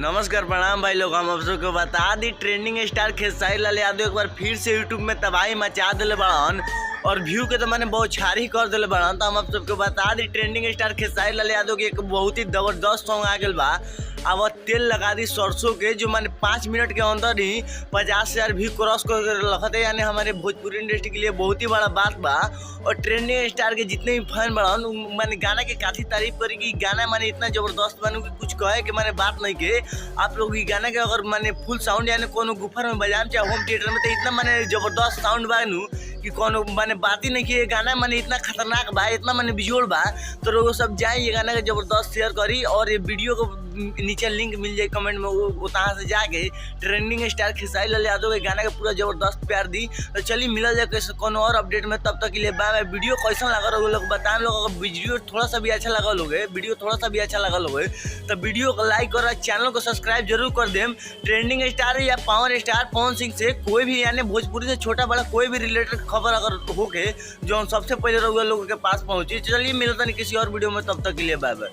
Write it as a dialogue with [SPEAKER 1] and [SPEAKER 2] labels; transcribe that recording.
[SPEAKER 1] नमस्कार प्रणाम भाई लोग। हम आप सबको बता दी ट्रेंडिंग स्टार खेसारी लाल यादव एक बार फिर से यूट्यूब में तबाही मचा दिले बड़न और व्यू के तो मैंने बहुत छारी कर दिले बड़न। तो हम आप सबको बता दी ट्रेंडिंग स्टार खेसारी लाल यादव के एक बहुत ही जबरदस्त सॉन्ग आ गया बा। अब तेल लगा दी सरसों के जो मैंने 5 मिनट के अंदर ही 50,000 व्यू क्रॉस कर रखते, यानी हमारे भोजपुरी इंडस्ट्री के लिए बहुत ही बड़ा बात बा। और ट्रेंडिंग स्टार के जितने भी फैन बड़न मैंने गाना के काफ़ी तारीफ करी कि गाना मैंने इतना जबरदस्त बनू कि कुछ कहे कि मैंने बात नहीं के। आप लोग ये गाना के अगर मैंने फुल साउंड यानी कोनो गुफर में बजाम चाहे होम थिएटर में तो इतना मैंने जबरदस्त साउंड बानू कि कोनो मैंने बात ही नहीं की। गाना मैंने इतना खतरनाक बा, इतना मैंने बिजोड़ बा। तो लोग सब जाए ये गाना के जबरदस्त शेयर करी और ये वीडियो को नीचे लिंक मिल जाए कमेंट में, वो तहाँ से जाके ट्रेंडिंग स्टार खेसारी लाल यादव के गाना के पूरा जबरदस्त प्यार दी। तो चलिए मिला जाए कैसे कोनो और अपडेट में, तब तक के लिए बाय। वीडियो कैसा लगा रहा लोग बताएं। लोग अगर वीडियो थोड़ा सा भी अच्छा लगा लोगे तो वीडियो को लाइक और चैनल को सब्सक्राइब जरूर कर दें। ट्रेंडिंग स्टार या पावर स्टार पवन सिंह से कोई भी यानी भोजपुरी से छोटा बड़ा कोई भी रिलेटेड खबर अगर होके जो सबसे पहले लोगों के पास पहुंचे। चलिए मिलता नहीं किसी और वीडियो में, तब तक के लिए बाय बाय।